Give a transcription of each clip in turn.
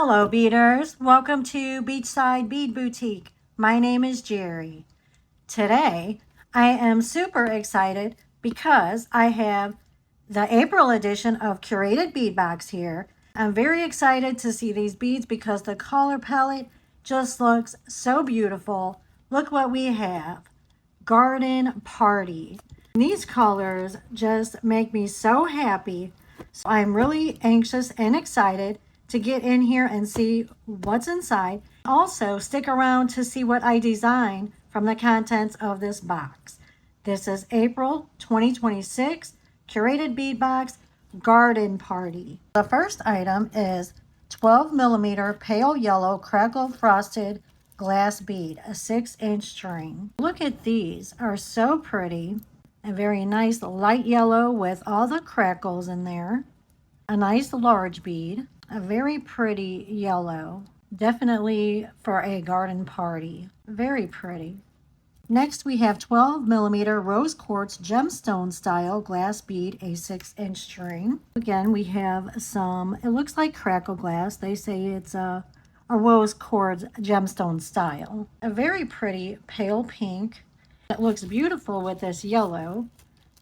Hello beaders, welcome to Beachside Bead Boutique. My name is Jeri. Today I am super excited because I have the April edition of Curated Bead Box here. I'm very excited to see these beads because the color palette just looks so beautiful. Look what we have. Garden Party. These colors just make me so happy. So I'm really anxious and excited to get in here and see what's inside. Also, stick around to see what I design from the contents of this box. This is April 2026 Curated Bead Box Garden Party. The first item is 12mm pale yellow crackle frosted glass bead, a 6-inch string. Look at these, are so pretty. A very nice light yellow with all the crackles in there. A nice large bead, a very pretty yellow, definitely for a garden party. Very pretty. Next we have 12mm rose quartz gemstone style glass bead, a 6-inch string. Again, we have some, it looks like crackle glass. They say it's a rose quartz gemstone style. A very pretty pale pink. It looks beautiful with this yellow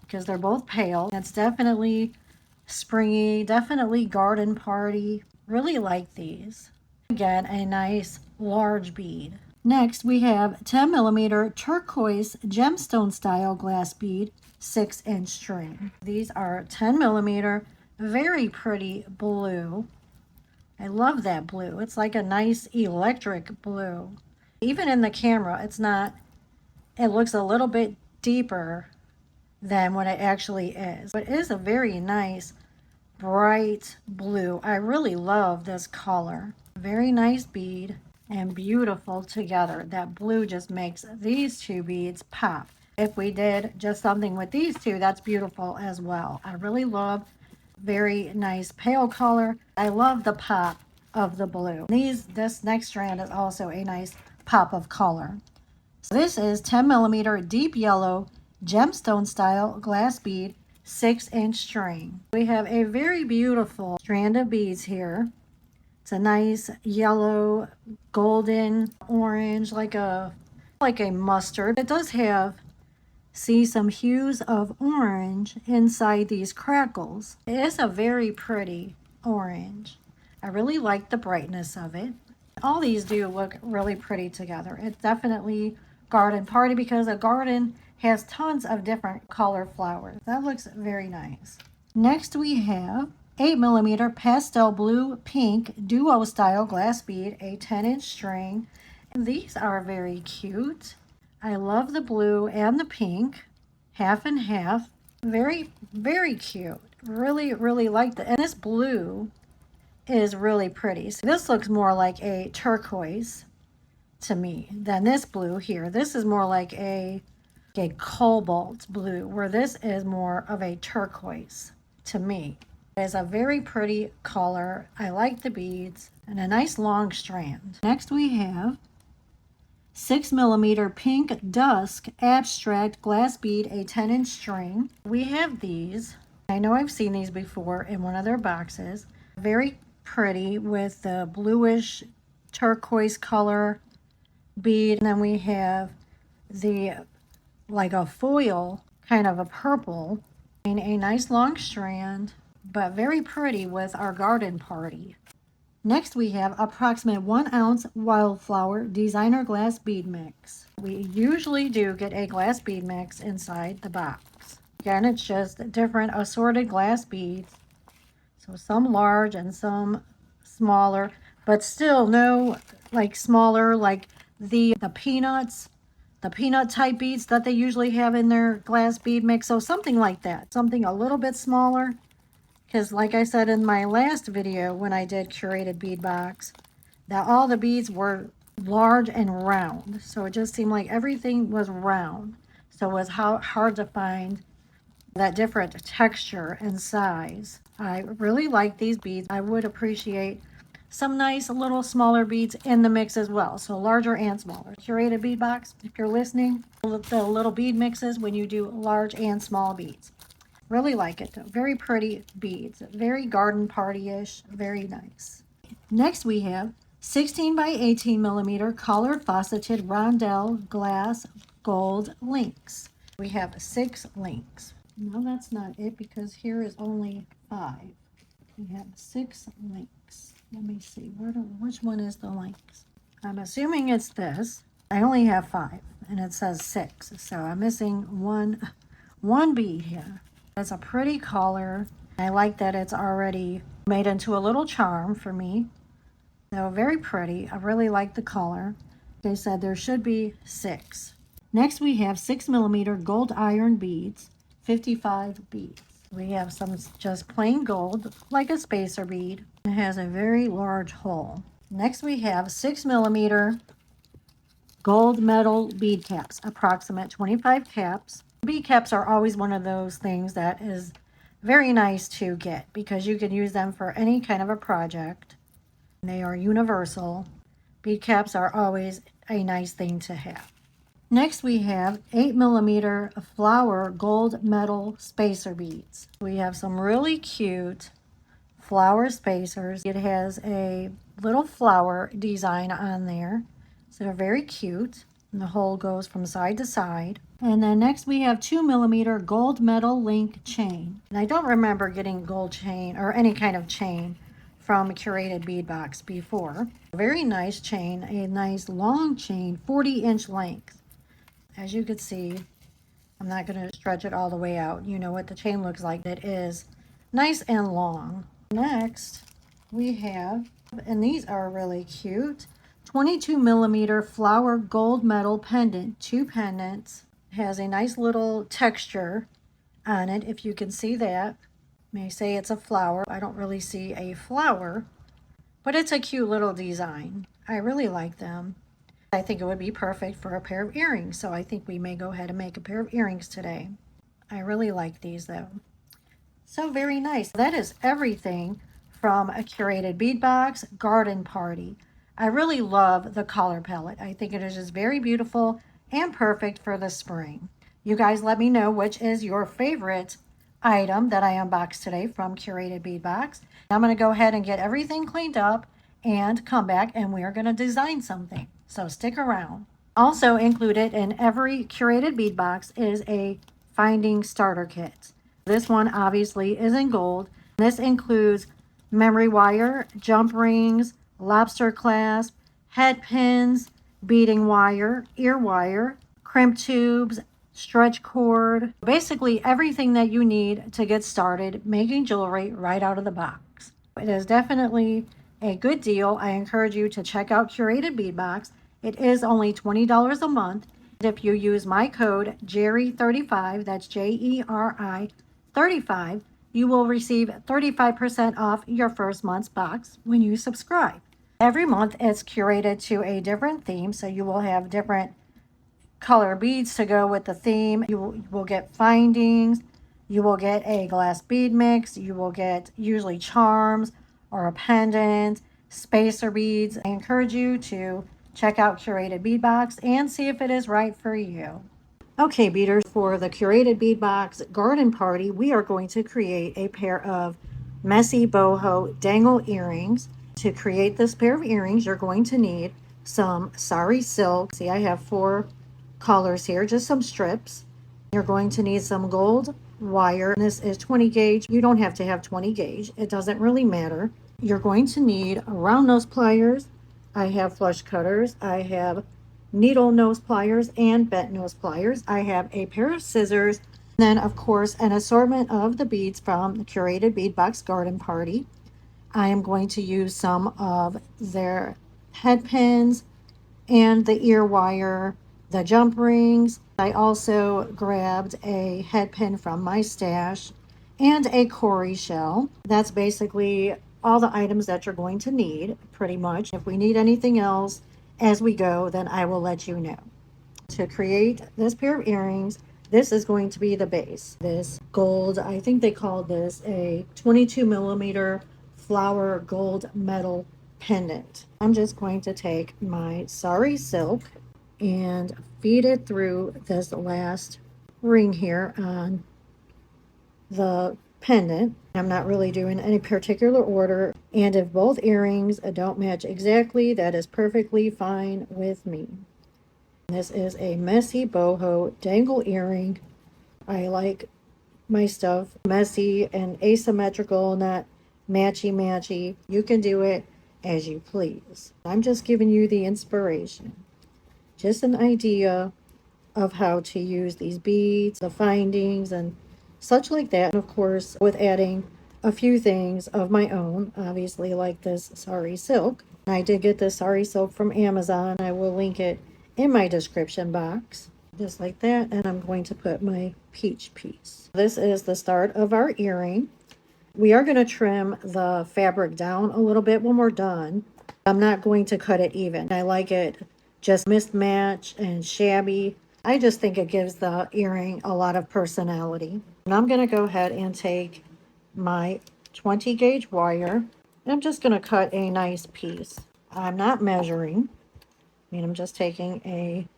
because they're both pale. It's definitely springy, definitely garden party. Really like these. Again, a nice large bead. Next, we have 10mm turquoise gemstone style glass bead, 6-inch string. These are 10mm, very pretty blue. I love that blue. It's like a nice electric blue. Even in the camera, it's not, it looks a little bit deeper than what it actually is. But it is a very nice bright blue. I really love this color. Very nice bead and beautiful together. That blue just makes these two beads pop. If we did just something with these two, that's beautiful as well. I really love very nice pale color. I love the pop of the blue. This next strand is also a nice pop of color. So this is 10mm deep yellow gemstone style glass bead, 6-inch string. We have a very beautiful strand of beads here. It's a nice yellow, golden, orange, like a mustard. It does have, see, some hues of orange inside these crackles. It is a very pretty orange. I really like the brightness of it. All these do look really pretty together. It's definitely garden party because a garden has tons of different color flowers. That looks very nice. Next we have 8mm pastel blue pink duo style glass bead, a 10-inch string. And these are very cute. I love the blue and the pink, half and half. Very, very cute. Really, really like that. And this blue is really pretty. So this looks more like a turquoise to me than this blue here. This is more like a cobalt blue, where this is more of a turquoise to me. It is a very pretty color. I like the beads and a nice long strand. Next we have 6mm pink dusk abstract glass bead, a 10-inch string. We have these. I know I've seen these before in one of their boxes. Very pretty with the bluish turquoise color bead. And then we have the like a foil, kind of a purple, and a nice long strand, but very pretty with our garden party. Next we have approximate 1 ounce wildflower designer glass bead mix. We usually do get a glass bead mix inside the box. Again, it's just different assorted glass beads. So some large and some smaller, but still no like smaller like the peanuts. The peanut type beads that they usually have in their glass bead mix. So something like that, something a little bit smaller. Because like I said in my last video when I did Curated Bead Box, that all the beads were large and round. So it just seemed like everything was round. So it was hard to find that different texture and size. I really like these beads. I would appreciate some nice little smaller beads in the mix as well, so larger and smaller. Curated Bead Box, if you're listening, the little bead mixes when you do large and small beads. Really like it though. Very pretty beads, very garden party-ish, very nice. Next we have 16 by 18 millimeter colored faceted rondelle glass gold links. We have 6 links. No, that's not it because here is only 5. We have 6 links. Let me see, which one is the links? I'm assuming it's this. I only have 5 and it says 6, so I'm missing one bead here. It's a pretty color. I like that it's already made into a little charm for me. So very pretty. I really like the color. They said there should be 6. Next we have 6 millimeter gold iron beads, 55 beads. We have some just plain gold, like a spacer bead. It has a very large hole. Next we have 6 millimeter gold metal bead caps, approximate 25 caps. Bead caps are always one of those things that is very nice to get because you can use them for any kind of a project. They are universal. Bead caps are always a nice thing to have. Next we have 8 millimeter flower gold metal spacer beads. We have some really cute flower spacers. It has a little flower design on there. So they're very cute. And the hole goes from side to side. And then next we have 2 millimeter gold metal link chain. And I don't remember getting gold chain or any kind of chain from Curated Bead Box before. A very nice chain, a nice long chain, 40-inch length. As you can see, I'm not going to stretch it all the way out. You know what the chain looks like. It is nice and long. Next, we have, and these are really cute, 22 millimeter flower gold metal pendant, 2 pendants. It has a nice little texture on it, if you can see that. May say it's a flower. I don't really see a flower, but it's a cute little design. I really like them. I think it would be perfect for a pair of earrings, so I think we may go ahead and make a pair of earrings today. I really like these though. So very nice. That is everything from a Curated Bead Box garden party. I really love the color palette. I think it is just very beautiful and perfect for the spring. You guys let me know which is your favorite item that I unboxed today from Curated Bead Box. I'm going to go ahead and get everything cleaned up and come back and we are going to design something. So stick around. Also included in every Curated Bead Box is a finding starter kit. This one obviously is in gold. This includes memory wire, jump rings, lobster clasp, head pins, beading wire, ear wire, crimp tubes, stretch cord, basically everything that you need to get started making jewelry right out of the box. It is definitely a good deal. I encourage you to check out Curated Bead Box. It is only $20 a month. If you use my code Jeri35, that's Jeri 35, you will receive 35% off your first month's box when you subscribe. Every month it's curated to a different theme, so you will have different color beads to go with the theme. You will get findings, you will get a glass bead mix, you will get usually charms or a pendant, spacer beads. I encourage you to check out Curated Bead Box and see if it is right for you. Okay, beaders, for the Curated Bead Box garden party, we are going to create a pair of messy boho dangle earrings. To create this pair of earrings, you're going to need some Sari silk. See, I have 4 colors here, just some strips. You're going to need some gold wire. This is 20 gauge. You don't have to have 20 gauge. It doesn't really matter. You're going to need round nose pliers. I have flush cutters. I have needle nose pliers and bent nose pliers. I have a pair of scissors. Then, of course, an assortment of the beads from the Curated Bead Box Garden Party. I am going to use some of their head pins and the ear wire, the jump rings. I also grabbed a head pin from my stash and a Cori shell. That's basically all the items that you're going to need, pretty much. If we need anything else as we go, then I will let you know. To create this pair of earrings, this is going to be the base. This gold, I think they call this a 22 millimeter flower gold metal pendant. I'm just going to take my Sari silk and feed it through this last ring here on the pendant. I'm not really doing any particular order. And if both earrings don't match exactly, that is perfectly fine with me. This is a messy boho dangle earring. I like my stuff messy and asymmetrical, not matchy-matchy. You can do it as you please. I'm just giving you the inspiration. Just an idea of how to use these beads, the findings, and such like that. And of course, with adding a few things of my own, obviously, like this Sari silk. I did get this Sari silk from Amazon. I will link it in my description box. Just like that. And I'm going to put my peach piece. This is the start of our earring. We are going to trim the fabric down a little bit when we're done. I'm not going to cut it even. I like it just mismatched and shabby. I just think it gives the earring a lot of personality. And I'm going to go ahead and take my 20 gauge wire. And I'm just going to cut a nice piece. I'm not measuring. I'm just taking a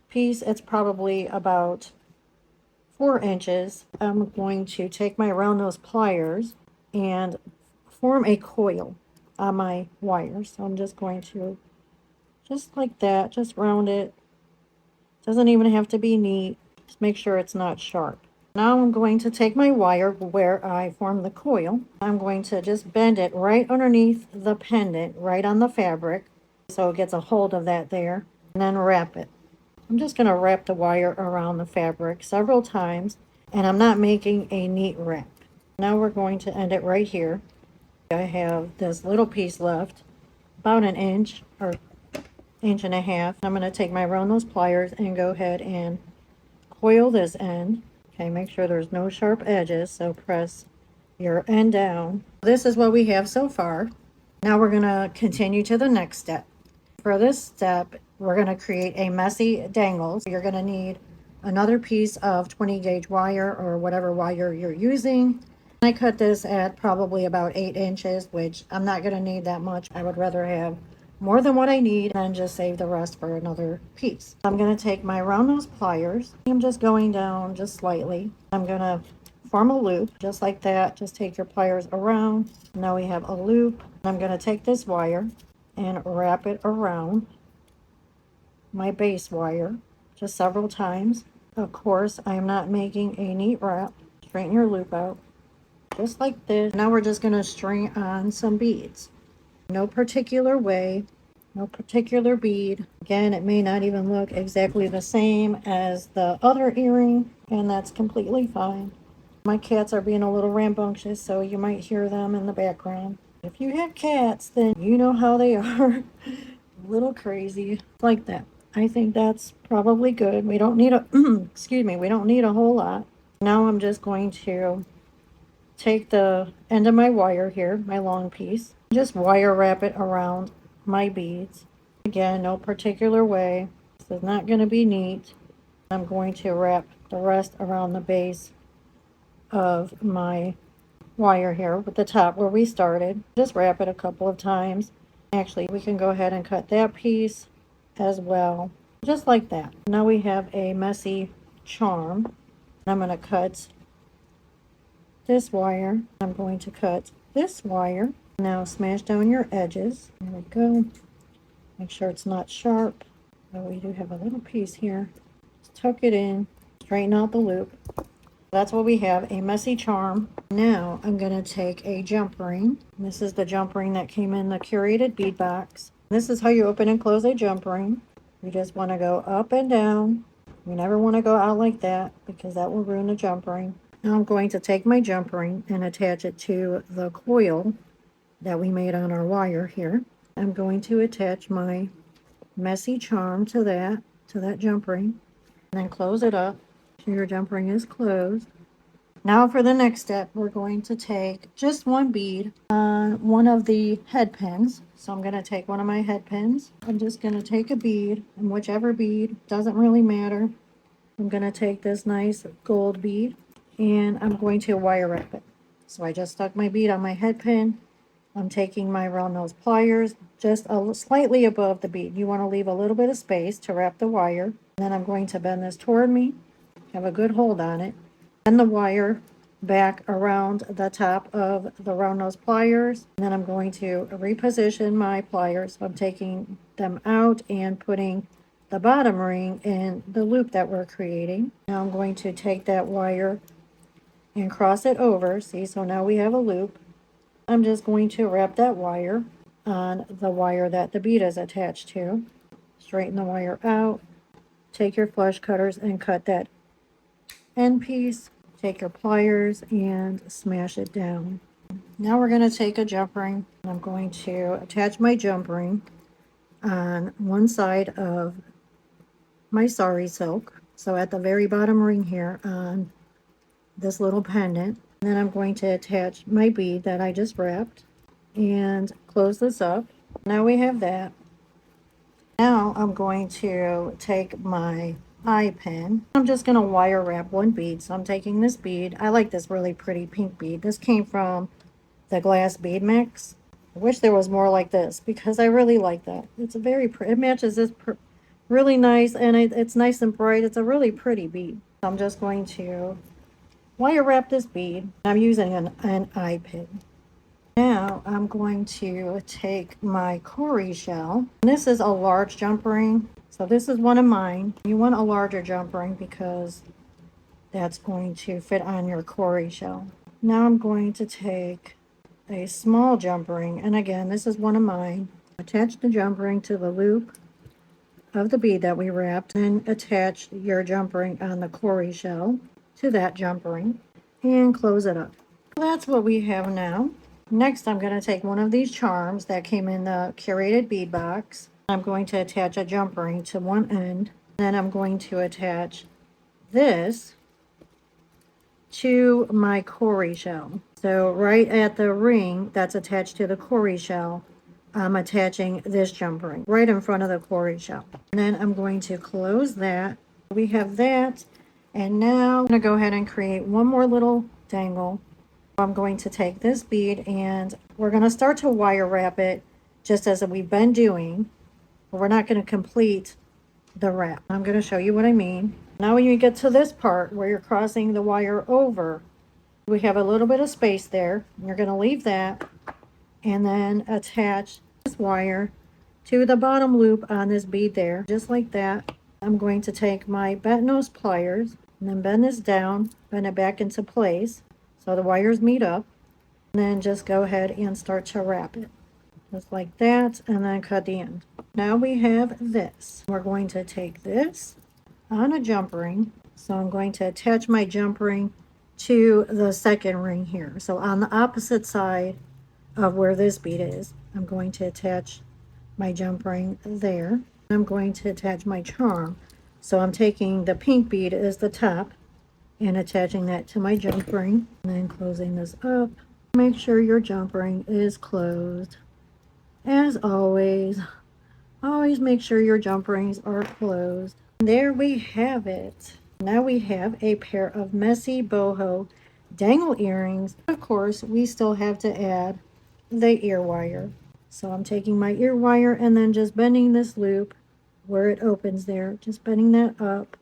piece. It's probably about 4 inches. I'm going to take my round nose pliers and form a coil on my wire. So I'm just going to, just like that, just round it. Doesn't even have to be neat. Just make sure it's not sharp. Now I'm going to take my wire where I formed the coil. I'm going to just bend it right underneath the pendant, right on the fabric, so it gets a hold of that there, and then wrap it. I'm just going to wrap the wire around the fabric several times, and I'm not making a neat wrap. Now we're going to end it right here. I have this little piece left, about an inch or inch and a half. I'm going to take my round nose pliers and go ahead and coil this end. Okay, make sure there's no sharp edges, so press your end down. This is what we have so far. Now we're going to continue to the next step. For this step, we're going to create a messy dangles. You're going to need another piece of 20 gauge wire or whatever wire you're using. I cut this at probably about 8 inches, which I'm not going to need that much. I would rather have more than what I need and just save the rest for another piece. I'm going to take my round nose pliers. I'm just going down just slightly. I'm going to form a loop just like that. Just take your pliers around. Now we have a loop. I'm going to take this wire and wrap it around my base wire just several times. Of course, I am not making a neat wrap. Straighten your loop out just like this. Now we're just going to string on some beads. No particular way, no particular bead. Again, it may not even look exactly the same as the other earring, and that's completely fine. My cats are being a little rambunctious, so you might hear them in the background. If you have cats, then you know how they are. A little crazy like that. I think that's probably good. We don't need a excuse me, we don't need a whole lot. Now I'm just going to take the end of my wire here, my long piece, just wire wrap it around my beads. Again, no particular way. This is not going to be neat. I'm going to wrap the rest around the base of my wire here with the top where we started. Just wrap it a couple of times. Actually, we can go ahead and cut that piece as well, just like that. Now we have a messy charm. I'm going to cut this wire. I'm going to cut this wire. Now smash down your edges. There we go. Make sure it's not sharp. Oh, we do have a little piece here. Just tuck it in, straighten out the loop. That's what we have, a messy charm. Now I'm going to take a jump ring. This is the jump ring that came in the Curated Bead Box. This is how you open and close a jump ring. You just want to go up and down. You never want to go out like that because that will ruin the jump ring. Now I'm going to take my jump ring and attach it to the coil that we made on our wire here. I'm going to attach my messy charm to that jump ring, and then close it up so your jump ring is closed. Now for the next step, we're going to take just one bead on one of the head pins. So I'm going to take one of my head pins. I'm just going to take a bead, and whichever bead, doesn't really matter. I'm going to take this nice gold bead, and I'm going to wire wrap it. So I just stuck my bead on my head pin. I'm taking my round nose pliers just slightly above the bead. You want to leave a little bit of space to wrap the wire. And then I'm going to bend this toward me, have a good hold on it, bend the wire back around the top of the round nose pliers. And then I'm going to reposition my pliers. So I'm taking them out and putting the bottom ring in the loop that we're creating. Now I'm going to take that wire and cross it over. See, so now we have a loop. I'm just going to wrap that wire on the wire that the bead is attached to. Straighten the wire out. Take your flush cutters and cut that end piece. Take your pliers and smash it down. Now we're going to take a jump ring. I'm going to attach my jump ring on one side of my sari silk. So at the very bottom ring here on this little pendant. And then I'm going to attach my bead that I just wrapped and close this up. Now we have that. Now I'm going to take my eye pin. I'm just going to wire wrap one bead. So I'm taking this bead. I like this really pretty pink bead. This came from the glass bead mix. I wish there was more like this because I really like that. It's a very pretty, it matches this really nice, and it's nice and bright. It's a really pretty bead. I'm just going to wire wrap this bead. I'm using an eye pin. Now I'm going to take my Cori shell. This is a large jump ring. So this is one of mine. You want a larger jump ring because that's going to fit on your Cori shell. Now I'm going to take a small jump ring. And again, this is one of mine. Attach the jump ring to the loop of the bead that we wrapped. And attach your jump ring on the Cori shell to that jump ring. And close it up. That's what we have now. Next, I'm going to take one of these charms that came in the Curated Bead Box. I'm going to attach a jump ring to one end. Then I'm going to attach this to my Cori shell. So right at the ring that's attached to the Cori shell, I'm attaching this jump ring right in front of the Cori shell. And then I'm going to close that. We have that. And now I'm going to go ahead and create one more little dangle. I'm going to take this bead and we're going to start to wire wrap it just as we've been doing. But we're not going to complete the wrap. I'm going to show you what I mean. Now when you get to this part where you're crossing the wire over, we have a little bit of space there. You're going to leave that and then attach this wire to the bottom loop on this bead there, just like that. I'm going to take my bent nose pliers and then bend this down, bend it back into place so the wires meet up, and then just go ahead and start to wrap it just like that, and then cut the end. Now we have this. We're going to take this on a jump ring. So I'm going to attach my jump ring to the second ring here. So on the opposite side of where this bead is, I'm going to attach my jump ring there. I'm going to attach my charm. So I'm taking the pink bead as the top and attaching that to my jump ring, and then closing this up. Make sure your jump ring is closed. As always make sure your jump rings are closed. There we have it. Now we have a pair of messy boho dangle earrings. Of course, we still have to add the ear wire. So I'm taking my ear wire and then just bending this loop where it opens there, just bending that up.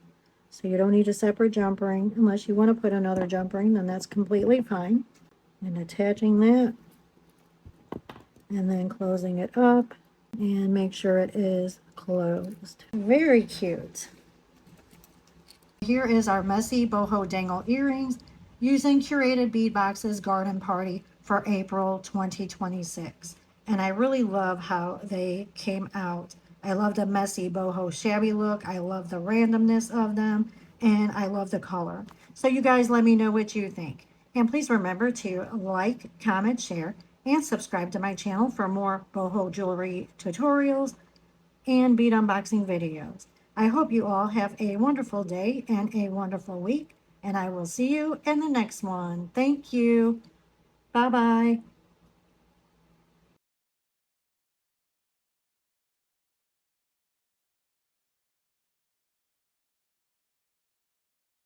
So you don't need a separate jump ring unless you want to put another jump ring, then that's completely fine. And attaching that and then closing it up and make sure it is closed. Very cute. Here is our messy boho dangle earrings using Curated Bead Box's Garden Party for April 2026. And I really love how they came out. I love the messy boho shabby look. I love the randomness of them. And I love the color. So you guys let me know what you think. And please remember to like, comment, share, and subscribe to my channel for more boho jewelry tutorials and bead unboxing videos. I hope you all have a wonderful day and a wonderful week. And I will see you in the next one. Thank you. Bye-bye.